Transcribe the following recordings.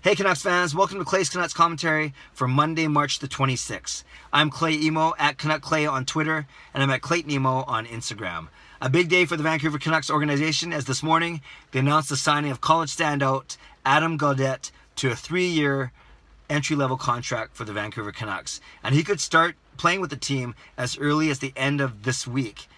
Hey Canucks fans, welcome to Clay's Canucks commentary for Monday, March the 26th. I'm Clay Emo at Canuck Clay on Twitter, and I'm at Clayton Emo on Instagram. A big day for the Vancouver Canucks organization, as this morning they announced the signing of college standout Adam Gaudette to a 3-year entry-level contract for the Vancouver Canucks. And he could start playing with the team as early as the end of this week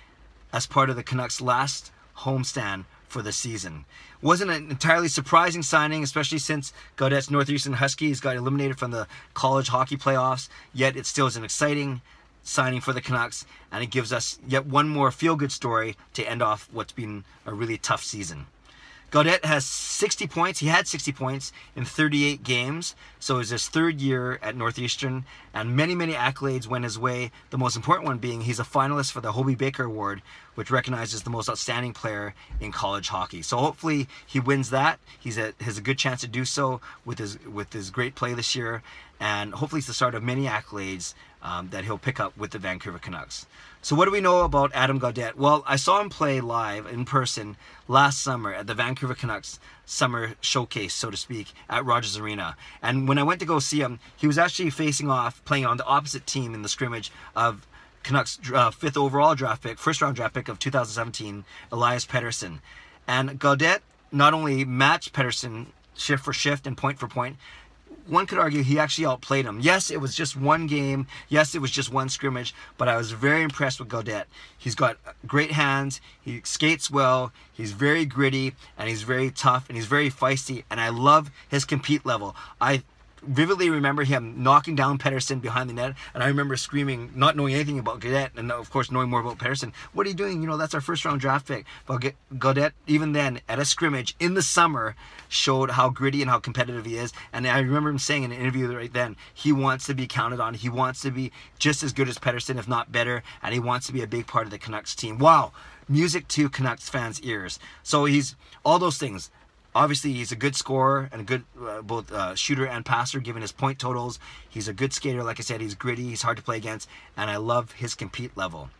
as part of the Canucks' last homestand for the season. Wasn't an entirely surprising signing, especially since Gaudette's Northeastern Huskies got eliminated from the college hockey playoffs, yet it still is an exciting signing for the Canucks, and it gives us yet one more feel-good story to end off what's been a really tough season. Gaudette has 60 points. He had 60 points in 38 games, so it was his third year at Northeastern, and many accolades went his way, the most important one being he's a finalist for the Hobey Baker Award, which recognizes the most outstanding player in college hockey. So hopefully he wins that. He has a good chance to do so with his great play this year, and hopefully it's the start of many accolades that he'll pick up with the Vancouver Canucks. So what do we know about Adam Gaudette? Well, I saw him play live in person last summer at the Vancouver Canucks summer showcase, so to speak, at Rogers Arena. And when I went to go see him, he was actually facing off, playing on the opposite team in the scrimmage of Canucks 5th overall draft pick, first round draft pick of 2017, Elias Pettersson. And Gaudette not only matched Pettersson shift for shift and point for point, one could argue he actually outplayed him. Yes, it was just one game. Yes, it was just one scrimmage, but I was very impressed with Gaudette. He's got great hands, he skates well, he's very gritty, and he's very tough, and he's very feisty, and I love his compete level. I vividly remember him knocking down Pettersson behind the net, and I remember screaming, not knowing anything about Gaudette, and of course knowing more about Pettersson, what are you doing? You know, that's our first round draft pick. But Gaudette, even then, at a scrimmage in the summer, showed how gritty and how competitive he is. And I remember him saying in an interview right then, he wants to be counted on. He wants to be just as good as Pettersson, if not better, and he wants to be a big part of the Canucks team. Wow, music to Canucks fans' ears. So he's all those things. Obviously, he's a good scorer and a good both shooter and passer, given his point totals. He's a good skater. Like I said, he's gritty. He's hard to play against. And I love his compete level.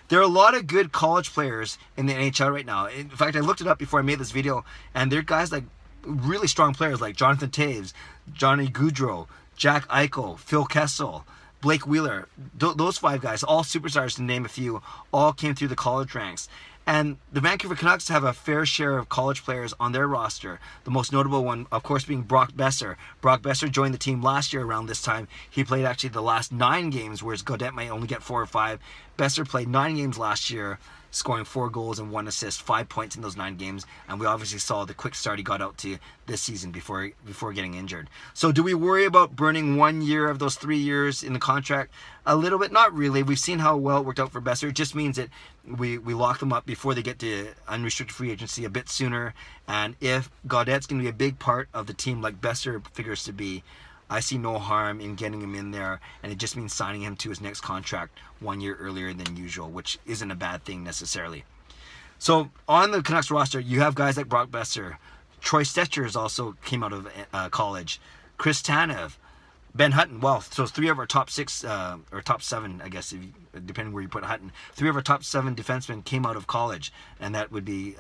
There are a lot of good college players in the NHL right now. In fact, I looked it up before I made this video. And there are guys like really strong players like Jonathan Toews, Johnny Gaudreau, Jack Eichel, Phil Kessel, Blake Wheeler. Those 5 guys, all superstars to name a few, all came through the college ranks. And the Vancouver Canucks have a fair share of college players on their roster. The most notable one, of course, being Brock Besser. Brock Besser joined the team last year around this time. He played actually the last 9 games, whereas Gaudette might only get 4 or 5. Besser played 9 games last year, scoring 4 goals and 1 assist, 5 points in those 9 games. And we obviously saw the quick start he got out to this season before getting injured. So do we worry about burning 1 year of those 3 years in the contract? A little bit, not really. We've seen how well it worked out for Besser. It just means that we lock them up before they get to unrestricted free agency a bit sooner. And if Gaudette's going to be a big part of the team like Besser figures to be, I see no harm in getting him in there, and it just means signing him to his next contract 1 year earlier than usual, which isn't a bad thing necessarily. So on the Canucks roster, you have guys like Brock Besser. Troy Stecher also came out of college. Chris Tanev, Ben Hutton. Well, so 3 of our top 6, or top 7, I guess, depending where you put Hutton. 3 of our top 7 defensemen came out of college, and that would be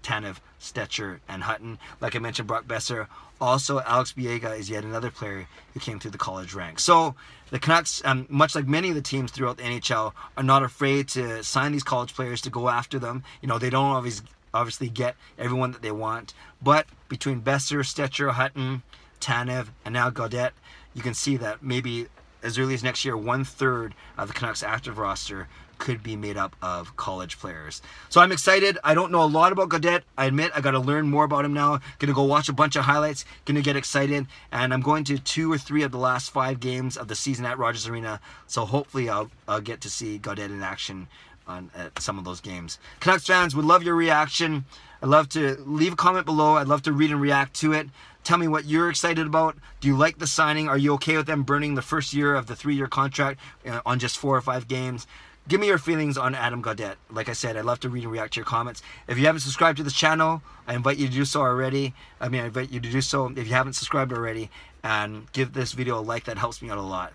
Tanev, Stecher, and Hutton. Like I mentioned, Brock Besser. Also, Alex Biega is yet another player who came through the college ranks. So the Canucks, much like many of the teams throughout the NHL, are not afraid to sign these college players, to go after them. You know, they don't always obviously get everyone that they want, but between Besser, Stecher, Hutton, Tanev, and now Gaudette, you can see that maybe as early as next year, 1/3 of the Canucks active roster could be made up of college players. So I'm excited. I don't know a lot about Gaudette. I admit I got to learn more about him now. Going to go watch a bunch of highlights. Going to get excited. And I'm going to 2 or 3 of the last 5 games of the season at Rogers Arena. So hopefully I'll get to see Gaudette in action at some of those games. Canucks fans, would love your reaction. I'd love to leave a comment below. I'd love to read and react to it. Tell me what you're excited about. Do you like the signing? Are you okay with them burning the first year of the 3-year contract on just 4 or 5 games? Give me your feelings on Adam Gaudette. Like I said, I'd love to read and react to your comments. If you haven't subscribed to this channel, I invite you to do so already. I invite you to do so if you haven't subscribed already, and give this video a like. That helps me out a lot.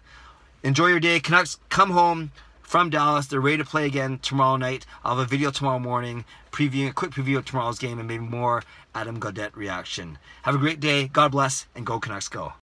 Enjoy your day. Canucks, come home. from Dallas. They're ready to play again tomorrow night. I'll have a video tomorrow morning, a quick preview of tomorrow's game and maybe more Adam Gaudette reaction. Have a great day. God bless, and go Canucks go.